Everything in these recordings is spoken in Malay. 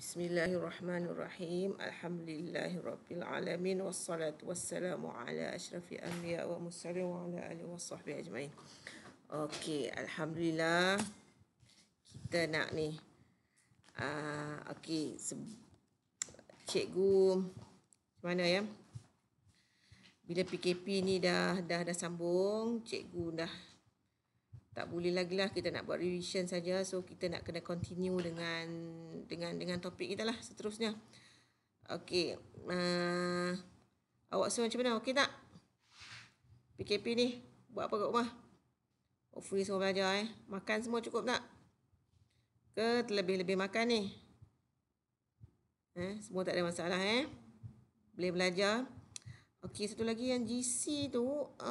Bismillahirrahmanirrahim. Alhamdulillahirrabbilalamin. Wassalatu wassalamu ala asyrafil anbiya wa mursalin wa ala alihi wa sahbihi ajma'in. Okey, alhamdulillah kita nak ni. Okey, cikgu mana ya? Bila PKP ni dah sambung, cikgu dah tak boleh lagi lah, kita nak buat revision saja. So kita nak kena continue dengan topik kita lah seterusnya. Okey, awak semua macam mana? Okey tak? PKP ni buat apa kat rumah? Hopefully semua belajar Makan semua cukup tak? Ke terlebih-lebih makan ni? Semua tak ada masalah Boleh belajar. Okey, satu lagi yang GC tu 25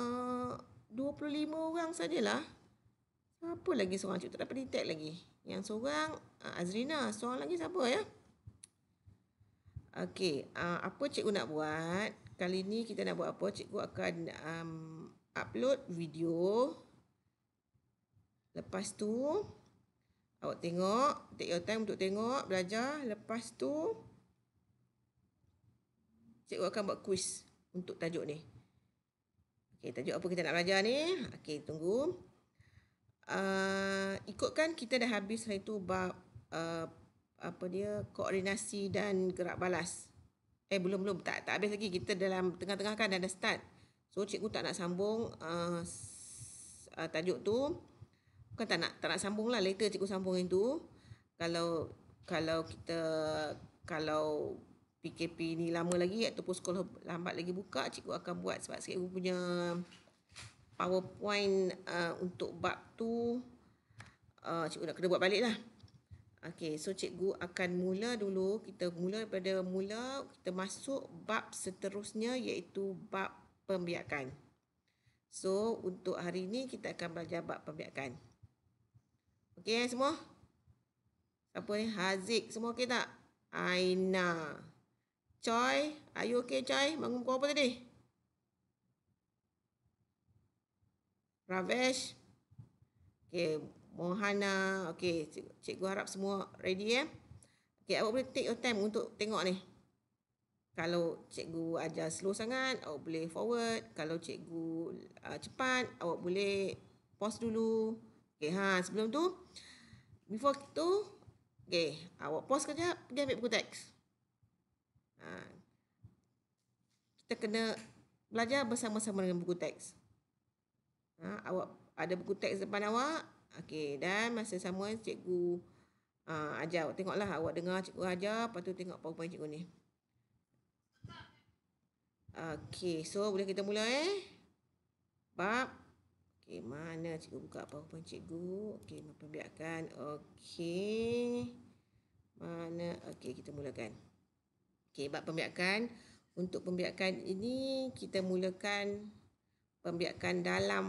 orang sajalah. Apa lagi seorang cikgu tak dapat detect lagi. Yang seorang Azrina, seorang lagi siapa ya? Okey, apa cikgu nak buat? Kali ni kita nak buat apa? Cikgu akan upload video. Lepas tu awak tengok, take your time untuk tengok, belajar. Lepas tu cikgu akan buat quiz untuk tajuk ni. Okey, tajuk apa kita nak belajar ni? Okey, tunggu. Ikutkan kita dah habis hari tu bab koordinasi dan gerak balas. Belum tak habis lagi. Kita dalam tengah-tengah kan dah start. So cikgu tak nak sambung tajuk tu. Bukan tak nak sambung lah. Later cikgu sambung itu. Kalau PKP ni lama lagi ataupun sekolah lambat lagi buka, cikgu akan buat sebab cikgu punya PowerPoint untuk bab tu cikgu nak kena buat balik lah. Okey, so cikgu akan mula dulu. Kita mula daripada mula. Kita masuk bab seterusnya iaitu bab pembiakan. So untuk hari ni kita akan belajar bab pembiakan. Okey semua? Siapa ni? Haziq, semua okey tak? Aina, Choi, are you okay Choi? Bangun pukul apa tadi? Ravesh. Okey, Mohana. Okey, cikgu harap semua ready Okey, awak boleh take your time untuk tengok ni. Kalau cikgu ajar slow sangat, awak boleh forward. Kalau cikgu cepat, awak boleh pause dulu. Okey, sebelum tu, before tu, okey, awak pause kejap, pergi ambil buku teks. Kita kena belajar bersama-sama dengan buku teks. Awak ada buku teks depan awak. Okey, dan masa sama cikgu ajar. Awak tengoklah, awak dengar cikgu ajar, lepas tu tengok PowerPoint cikgu ni. Okey, so boleh kita mula bab. Okey, mana cikgu buka PowerPoint cikgu? Okey, pembiakan. Okey. Mana? Okey, kita mulakan. Okey, bab pembiakan. Untuk pembiakan ini kita mulakan pembiakan dalam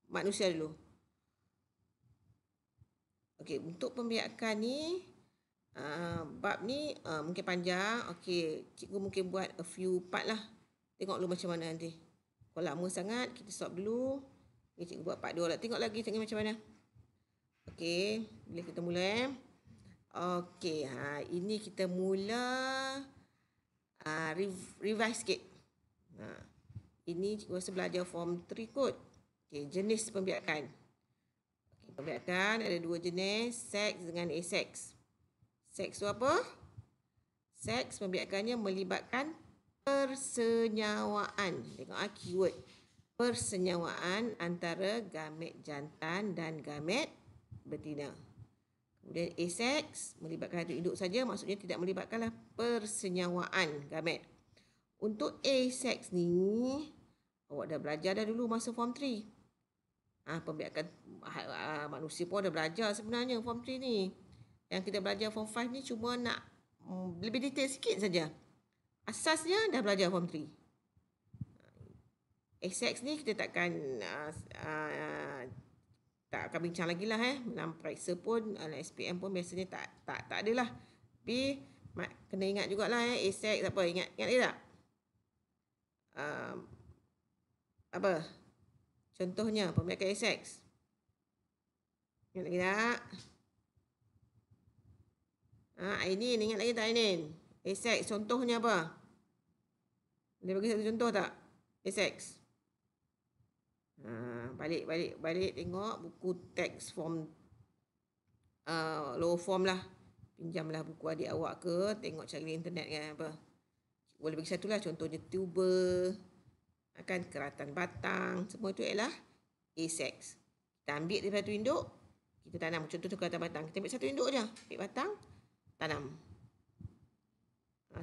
manusia dulu. Okey, untuk pembiakan ni bab ni mungkin panjang. Okey, cikgu mungkin buat a few part lah. Tengok dulu macam mana nanti. Kalau lama sangat kita stop dulu. Okay, cikgu buat part 2 lah. Tengok lagi macam mana. Okey, boleh kita mula Okey, ini kita mula revise sikit. Ini cikgu rasa belajar form 3 kot. Okey, jenis pembiakan. Okey, pembiakan ada 2 jenis, seks dengan aseks. Seks tu apa? Seks pembiakannya melibatkan persenyawaan. Tengok keyword. Persenyawaan antara gamet jantan dan gamet betina. Kemudian aseks melibatkan hidup saja, maksudnya tidak melibatkanlah persenyawaan gamet. Untuk aseks ni awak dah belajar dah dulu masa form 3. Pembiakan manusia pun dah belajar sebenarnya form 3 ni. Yang kita belajar form 5 ni cuma nak lebih detail sikit saja. Asasnya dah belajar form 3. Aseks ni kita takkan bincang lagi lah dalam periksa pun, dalam SPM pun biasanya tak adalah. Tapi kena ingat jugalah aseks apa, ingat lagi tak? Apa contohnya pembiakan aseks? Ingat lagi tak? Ainin, ingat lagi tak Ainin? A-sex contohnya apa? Boleh bagi satu contoh tak? A-sex. Balik tengok buku teks form lower form lah. Pinjamlah buku adik awak ke, tengok cari internet kan apa. Boleh bagi satu lah, contohnya tuber, kan keratan batang, semua itu ialah A-sex. Kita ambil daripada satu induk, kita tanam. Contoh tu keratan batang, kita ambil satu induk je, ambil batang, tanam.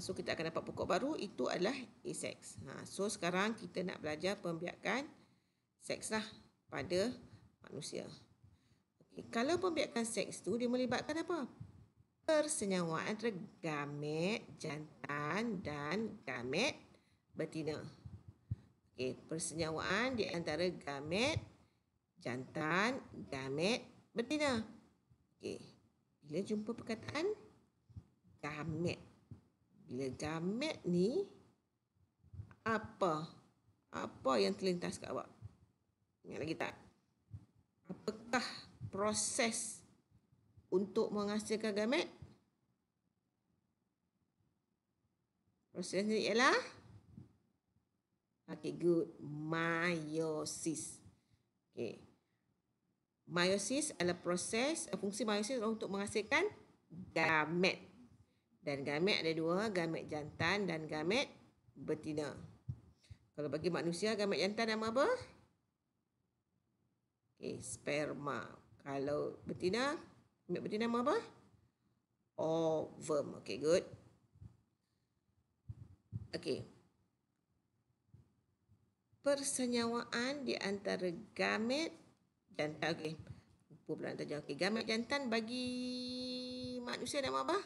So kita akan dapat pokok baru, itu adalah A-sex. So sekarang kita nak belajar pembiakan seks lah pada manusia. Okay. Kalau pembiakan seks tu dia melibatkan apa? Persenyawaan antara gamet jantan dan gamet betina. Okay. Persenyawaan di antara gamet jantan, gamet betina. Okay. Bila jumpa perkataan gamet, bila gamet ni apa yang terlintas kat awak? Ingat lagi tak? Apakah proses untuk menghasilkan gamet? Prosesnya ialah good, meiosis. Okay. Meiosis adalah proses, fungsi meiosis adalah untuk menghasilkan gamet. Dan gamet ada dua, gamet jantan dan gamet betina. Kalau bagi manusia, gamet jantan nama apa? Okay, sperma. Kalau betina, gamet betina nama apa? Ovum. Okay, good. Okay. Persenyawaan di antara gamet jantan. Okay. Lupa pula nak tajuk. Okay, gamet jantan bagi manusia nama apa?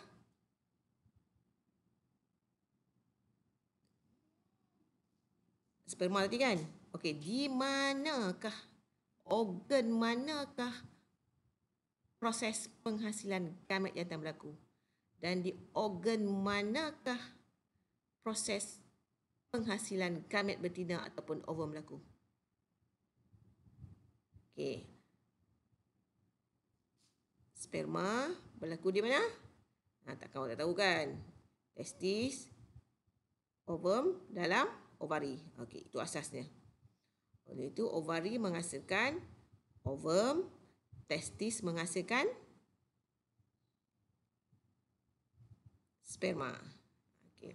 Sperma tadi kan? Okey, di manakah, organ manakah proses penghasilan gamet jantan berlaku? Dan di organ manakah proses penghasilan gamet betina ataupun ovum berlaku? Okey. Sperma berlaku di mana? Takkan awak tak tahu kan? Testis, ovum dalam ovari. Okey, itu asasnya. Oleh itu, ovari menghasilkan ovum, testis menghasilkan sperma. Okey.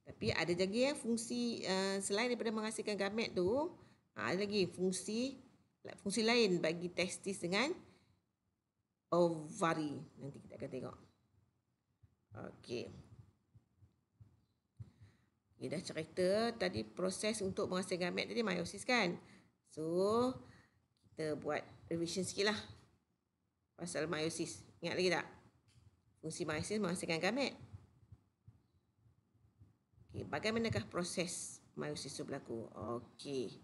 Tapi ada lagi fungsi selain daripada menghasilkan gamet tu, ada lagi fungsi lain bagi testis dengan ovari. Nanti kita akan tengok. Okey. Okay, dah cerita tadi proses untuk menghasilkan gamet tadi meiosis kan. So, kita buat revision sikit lah pasal meiosis. Ingat lagi tak? Fungsi meiosis menghasilkan gamet. Okay, bagaimanakah proses meiosis itu berlaku? Okey.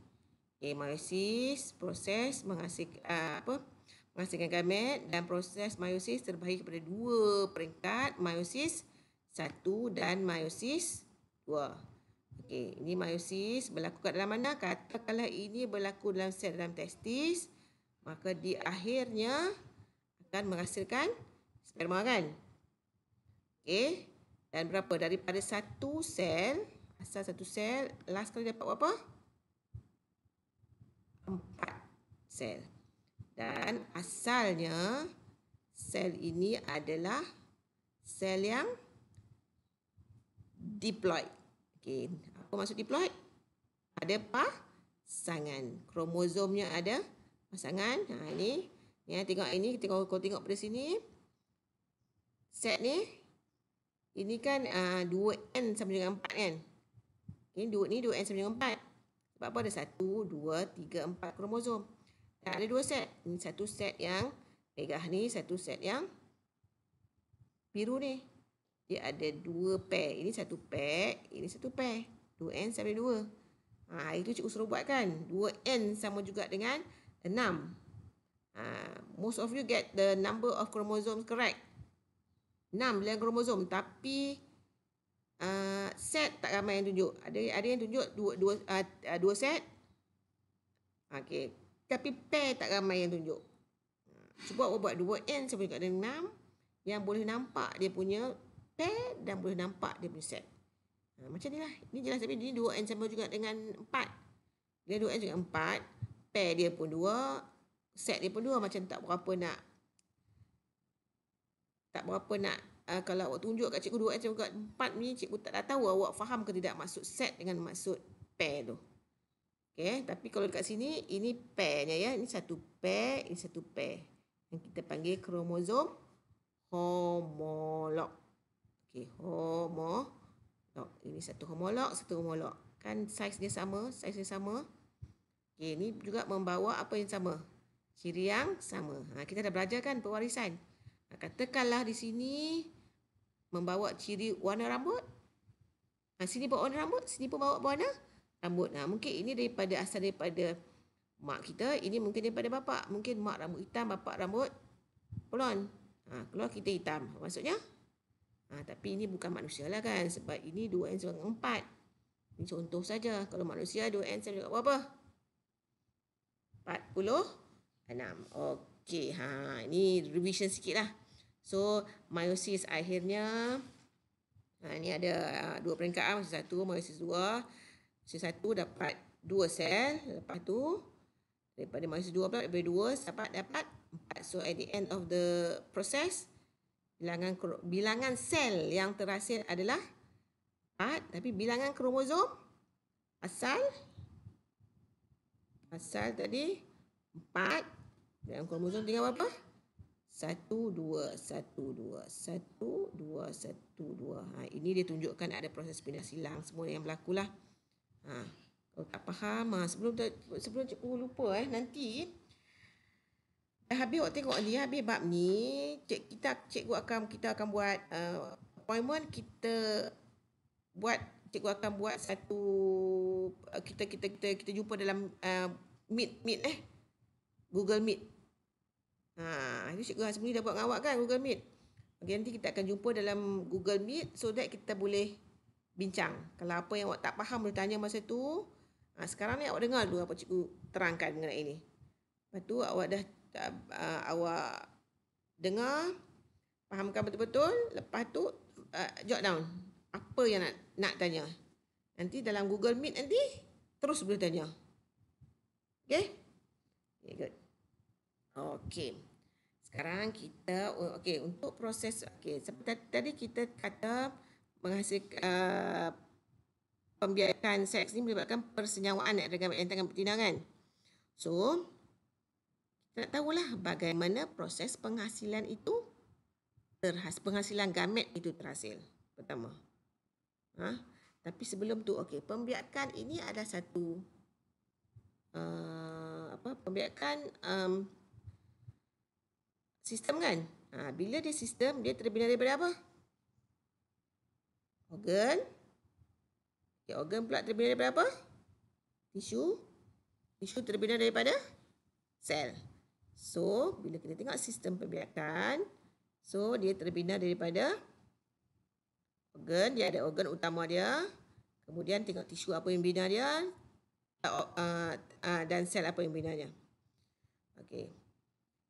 Okay, meiosis, proses menghasilkan gamet, dan proses meiosis terbahagi kepada dua peringkat, meiosis 1 dan meiosis 2. Okey, ini meiosis berlaku kat dalam mana? Katakanlah ini berlaku dalam sel dalam testis, maka di akhirnya akan menghasilkan sperma kan? Okey, dan berapa? Daripada satu sel, asal satu sel, last kali dapat berapa? 4 sel. Dan asalnya sel ini adalah sel yang diploid. Okey, apa maksud diploid? Ada pasangan. Kromosomnya ada pasangan. Ini tengok ini, kau tengok pada sini. Set ni ini kan 2n sama dengan 4 kan? Okey, 2n sama dengan 4. Sebab apa? Ada 1, 2, 3, 4 kromosom. Dan ada 2 set. Ini satu set yang merah ni, satu set yang biru ni. Dia ada 2 pair. Ini satu pair, ini satu pair. 2n sama 2. Itu cikgu suruh buat kan? 2n sama juga dengan 6. Most of you get the number of chromosomes correct. 6 bilangan kromosom. Tapi set tak ramai yang tunjuk. Ada yang tunjuk 2 set. Okey. Tapi pair tak ramai yang tunjuk. Cuba awak buat 2n sama juga dengan 6. yang boleh nampak dia punya pair dan boleh nampak dia punya set. Macam ni lah. Ini jelas, tapi ini 2n sama juga dengan 4. Dia 2n juga 4. Pair dia pun 2. Set dia pun 2. Macam tak berapa nak kalau awak tunjuk kat cikgu 2n sama juga 4 ni, cikgu tak tahu awak faham ke tidak maksud set dengan maksud pair tu. Okay, tapi kalau dekat sini, ini pairnya ya. Ini satu pair, ini satu pair. Yang kita panggil kromosom homolog. Okay, homolog. Ini satu homolog, satu homolog. Kan saiz dia sama, Okay, ini juga membawa apa yang sama? Ciri yang sama. Kita dah belajar kan pewarisan. Katakanlah di sini membawa ciri warna rambut. Sini bawa warna rambut, sini pun bawa warna rambut. Mungkin ini asal daripada mak kita, ini mungkin daripada bapak. Mungkin mak rambut hitam, bapak rambut blond. Keluar kita hitam. Maksudnya? Tapi ini bukan manusia lah kan. Sebab ini 2n sama 4. Ini contoh saja. Kalau manusia 2n sama dengan berapa? 46. Okey, ini revision sikit lah. So, meiosis akhirnya, ini ada 2 peringkat. Meiosis 1, meiosis 2. Meiosis 1 dapat 2 sel. Lepas tu, daripada meiosis 2 pula, daripada 2 dapat 4. So, at the end of the process, bilangan sel yang terhasil adalah 4. Tapi bilangan kromosom asal tadi 4. Dan kromosom tinggal berapa? 1, 2, 1, 2, 1, 2, 1, 2. Ini dia tunjukkan ada proses pindah silang semua yang berlaku lah. Kalau tak faham, sebelum cikgu lupa nanti dah habis awak tengok ni, habis bab ni, cikgu akan buat appointment, cikgu akan buat satu, kita jumpa dalam Google Meet. Itu cikgu sebelum ni dah buat dengan awak kan Google Meet. Okay, nanti kita akan jumpa dalam Google Meet so that kita boleh bincang. Kalau apa yang awak tak faham boleh tanya masa tu. Sekarang ni awak dengar dulu apa cikgu terangkan mengenai ini. Lepas tu awak awak dengar, fahamkan betul-betul. Lepas tu jot down apa yang nak tanya. Nanti dalam Google Meet nanti terus boleh tanya. Okay? Okay, good. Okay. Sekarang kita, untuk proses, seperti tadi kita kata menghasilkan pembiakan seks ni menyebabkan persenyawaan antara gamet jantan dan betina kan. So, kita nak tahulah bagaimana proses penghasilan itu penghasilan gamet itu terhasil. Pertama. Tapi sebelum tu, pembiakan ini ada satu pembiakan sistem kan. Bila dia sistem, dia terbina daripada apa? Organ. Organ pula terbina daripada apa? Tisu. Tisu terbina daripada sel. So, bila kita tengok sistem pembiakan, so dia terbina daripada organ. Dia ada organ utama dia. Kemudian tengok tisu apa yang bina dia. Dan sel apa yang binanya.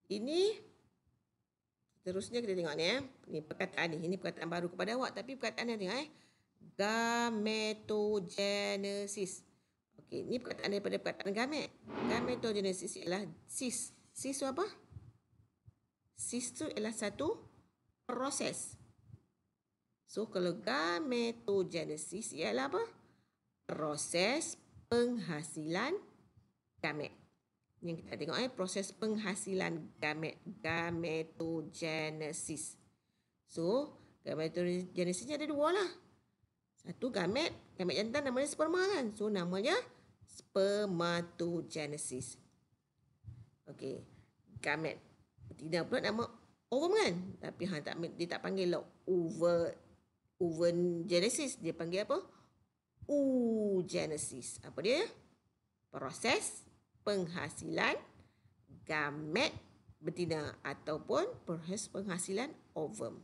Ini terusnya kita tengok ni Ini perkataan ni. Ini perkataan baru kepada awak, tapi perkataan yang tengok gametogenesis. Ini perkataan daripada perkataan gamet. Gametogenesis ialah cis. Cis tu apa? Cis tu ialah satu proses. So kalau gametogenesis ialah apa? Proses penghasilan gamet. Yang kita tengok proses penghasilan gamet, gametogenesis. So, gametogenesisnya ada dua lah. Satu gamet jantan namanya sperma kan. So, namanya spermatogenesis. Gamet betina pula nama ovum kan. Tapi dia tak panggil lah ovogenesis. Dia panggil apa? Oogenesis. Apa dia? Proses penghasilan gamet betina ataupun proses penghasilan ovum.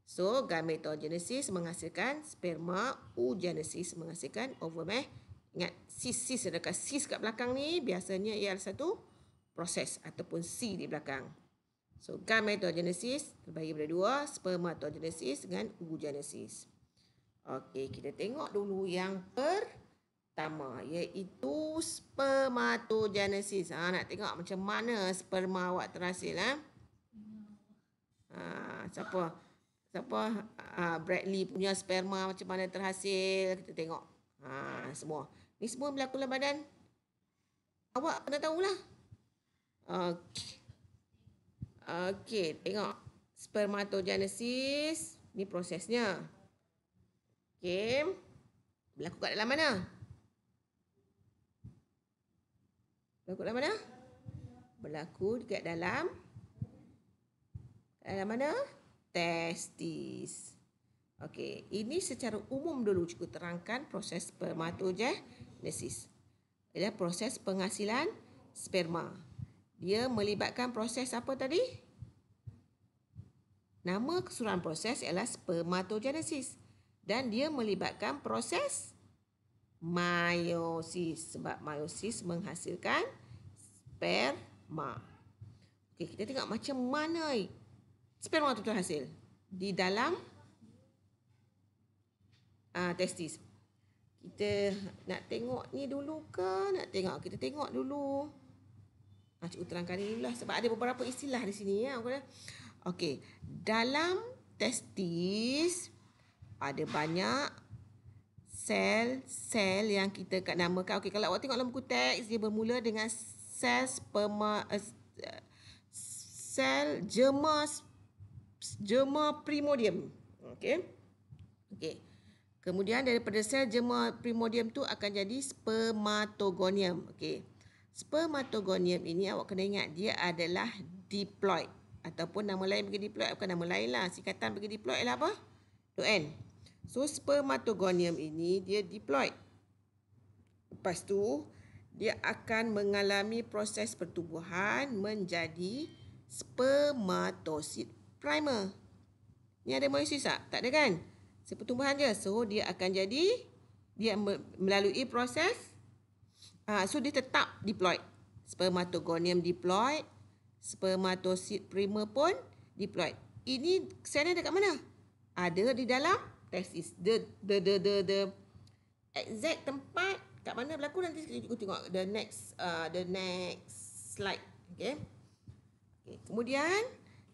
So, gametogenesis menghasilkan sperma, oogenesis menghasilkan ovum. Ingat, cis dekat cis kat belakang ni biasanya ialah satu proses ataupun C di belakang. So, gametogenesis terbagi pada dua, spermatogenesis dengan oogenesis. Okey, kita tengok dulu yang pertama, iaitu spermatogenesis. Nak tengok macam mana sperma awak terhasil, siapa Bradley punya sperma macam mana terhasil, kita tengok. Semua. Ni semua berlaku dalam badan. Awak kena tahulah. Okey, tengok. Spermatogenesis, ni prosesnya. Okey. Berlaku kat dalam mana? Berlaku dalam mana? Berlaku dekat dalam mana? Testis. Okey, ini secara umum dulu cikgu terangkan proses spermatogenesis. Adalah proses penghasilan sperma. Dia melibatkan proses apa tadi? Nama keseluruhan proses ialah spermatogenesis. Dan dia melibatkan proses meiosis. Sebab meiosis menghasilkan sperma. Okey, kita tengok macam mana sperma itu terhasil. Di dalam testis. Kita nak tengok ni dulu ke? Nak tengok? Kita tengok dulu. Cikgu terangkan ni lah. Sebab ada beberapa istilah di sini. Okey. Dalam testis, ada banyak sel-sel yang kita namakan. Okey, kalau awak tengok dalam buku teks, dia bermula dengan sel sperma, sel germa primordium. Okey. Kemudian daripada sel germa primordium tu akan jadi spermatogonium. Okey. Spermatogonium ini awak kena ingat dia adalah diploid ataupun nama lain bagi diploid, bukan nama lain lah. Singkatan bagi diploid ialah apa? N. So spermatogonium ini dia diploid. Lepas tu dia akan mengalami proses pertumbuhan menjadi spermatosid primer. Ni ada meiosis tak? Tak ada kan? Pertumbuhan je. So dia akan jadi, dia melalui proses, so dia tetap diploid. Spermatogonium diploid, spermatosid primer pun diploid. Ini selnya dekat mana? Ada di dalam testis. The exact tempat kat mana berlaku nanti kita tengok the next slide. Okay. Kemudian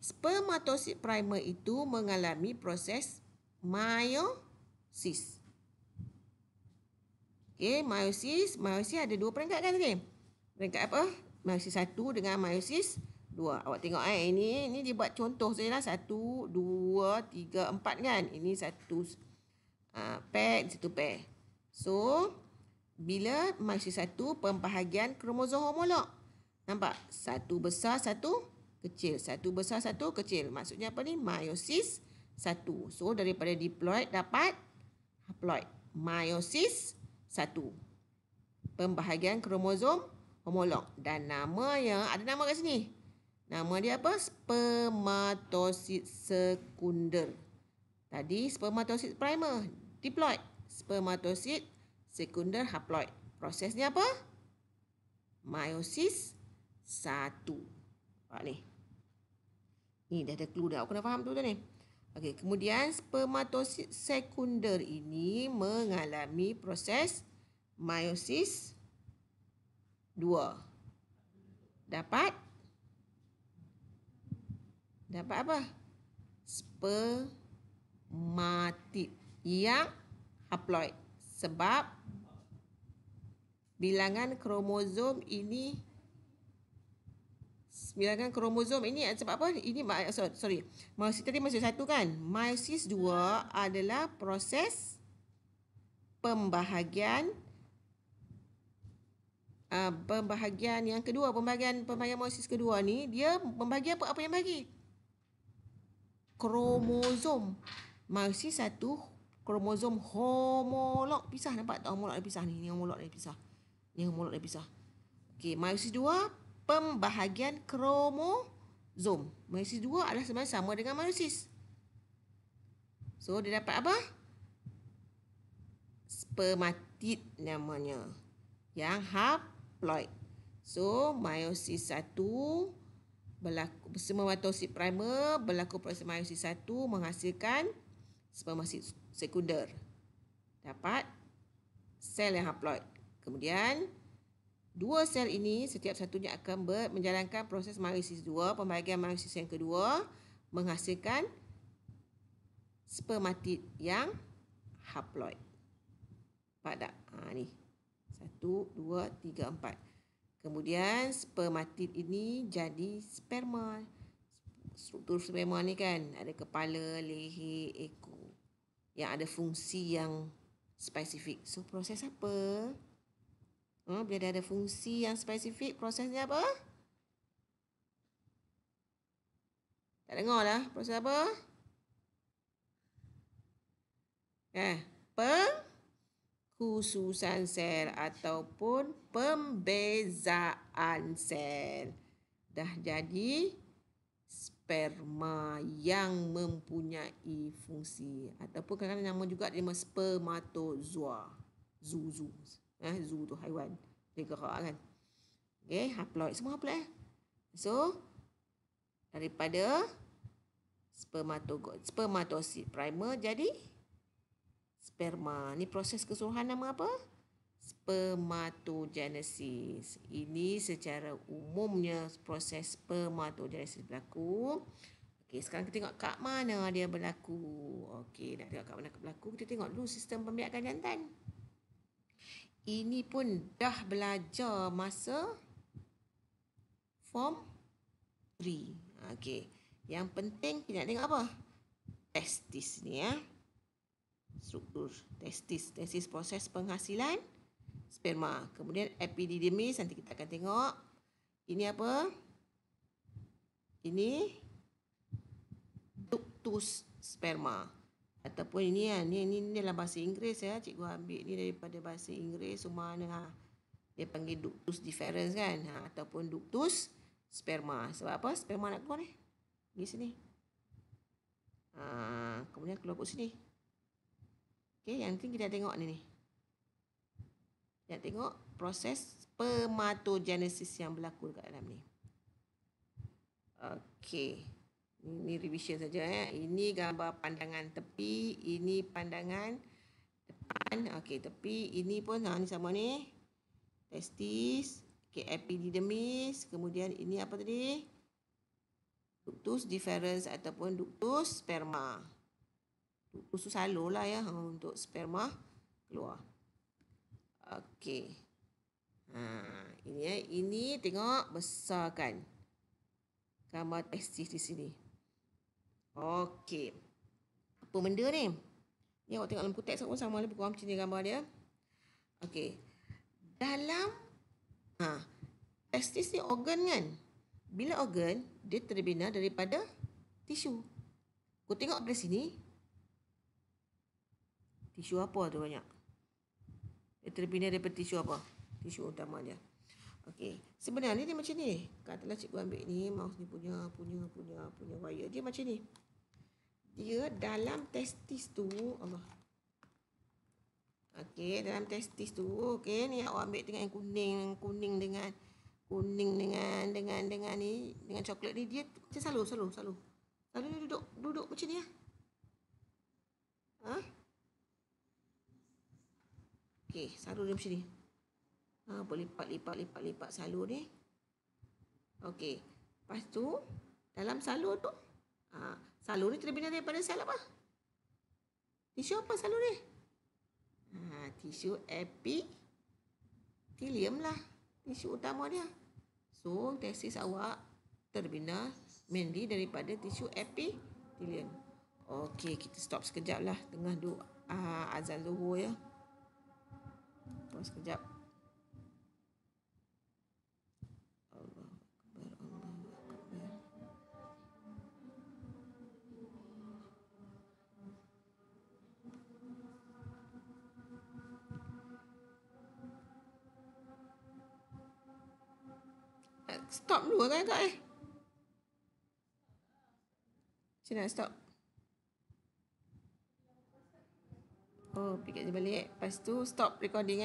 spermatosid primer itu mengalami proses meiosis. Okey, meiosis ada dua peringkat kan tadi? Peringkat apa? Meiosis 1 dengan meiosis 2. Awak tengok ini dia buat contoh sajalah 1 2 3 4 kan. Ini satu pair, satu pair. So, bila meiosis 1 pembahagian kromosom homolog. Nampak? Satu besar, satu kecil. Satu besar, satu kecil. Maksudnya apa ni? Meiosis 1. So, daripada diploid dapat haploid. Meiosis 1. Pembahagian kromosom homolog. Dan namanya, ada nama kat sini. Nama dia apa? Spermatosid sekunder. Tadi spermatosid primer, diploid. Spermatosid sekunder haploid. Prosesnya apa? Meiosis 1. Nampak ni. Ni dah ada clue dah. Awak kena faham tu dah ni. Okey, kemudian spermatosid sekunder ini mengalami proses meiosis 2. Dapat apa? Spermatid yang haploid. Sebab bilangan kromosom ini sebab apa? Ini meiosis tadi meiosis 1 kan? Meiosis 2 adalah proses pembahagian yang kedua, pembahagian meiosis kedua ni dia membagi apa yang bagi? Kromosom. Meiosis 1 kromosom homolog pisah, nampak tak homolog dia pisah ni? Ni homolog dia pisah. Ni homolog dia pisah. Okey, meiosis 2 pembahagian kromosom. Meiosis 2 adalah sebenarnya sama dengan meiosis. So, dia dapat apa? Spermatid namanya. Yang haploid. So, meiosis 1 spermatosit primer berlaku proses meiosis 1 menghasilkan spermatosit sekunder. Dapat sel yang haploid. Kemudian dua sel ini setiap satunya akan menjalankan proses meiosis 2, pembahagian meiosis yang kedua menghasilkan spermatid yang haploid. Nampak tak? Ni. 1, 2, 3, 4. Kemudian spermatid ini jadi sperma. Struktur sperma ni kan ada kepala, leher, ekor yang ada fungsi yang spesifik. So proses apa? Bila dia ada fungsi yang spesifik, prosesnya apa? Tak dengar lah. Proses apa? Pengkhususan sel ataupun pembezaan sel. Dah jadi sperma yang mempunyai fungsi. Ataupun kadang-kadang nama juga dia spermatozoa. Zoo. Zoo tu haiwan. Dia gerak kan. Okay, haploid. Semua haploid. So, daripada spermatosit primer jadi sperma. Ni proses keseluruhan nama apa? Spermatogenesis. Ini secara umumnya proses spermatogenesis berlaku. Okey, sekarang kita tengok kat mana dia berlaku. Okey, nak tengok kat mana berlaku, kita tengok dulu sistem pembiakan jantan. Ini pun dah belajar masa form 3. Okey. Yang penting kita nak tengok apa? Testis ni ya. Struktur testis. Testis proses penghasilan sperma. Kemudian epididymis nanti kita akan tengok. Ini apa? Ini ductus sperma. Ataupun ini dalam bahasa Inggeris ya. Cikgu ambil ni daripada bahasa Inggeris. Mana dia panggil ductus deferens kan. Ataupun ductus sperma. Sebab apa? Sperma nak keluar ni. Di sini. Kemudian keluar kat sini. Okey, yang penting kita tengok ni. Kita tengok proses spermatogenesis yang berlaku dekat dalam ni. Okey. Ini revision saja ya. Ini gambar pandangan tepi, ini pandangan depan. Okey, tepi ini pun ni sama ni. Testis, okey, epididymis, kemudian ini apa tadi? Ductus deferens ataupun ductus sperma. Ductus salur lah ya untuk sperma keluar. Okey. Ini tengok besarkan gambar testis di sini. Okey. Apa benda ni? Ni awak tengok dalam buku teks pun sama lebih kurang macam ni gambar dia. Okey. Dalam testis ni organ kan? Bila organ, dia terbina daripada tisu. Kau tengok dari sini. Tisu apa tu banyak? Dia terbina daripada tisu apa? Tisu utama dia. Okey. Sebenarnya dia macam ni. Katalah cikgu ambil ni, mouse ni punya wire. Dia macam ni. Dia dalam testis tu, Allah. Okey, dalam testis tu, okey, ni awak ambil dengan yang kuning dengan ni, dengan coklat ni, dia macam selalu. Selalu dia duduk macam ni lah. Okey, salur dia macam ni. Boleh lipat salur ni. Okey. Lepas tu, dalam salur tu, salur ni terbina daripada sel apa? Tisu apa salur ni? Tisu epithelium lah. Tisu utama dia. So, testis awak terbina mainly daripada tisu epithelium. Okey, kita stop sekejap lah. Tengah duk azan zuhur ya. Pause sekejap. Allah Akbar. Stop dulu kan kak Macam nak stop? Pergi balik. Lepas tu stop recording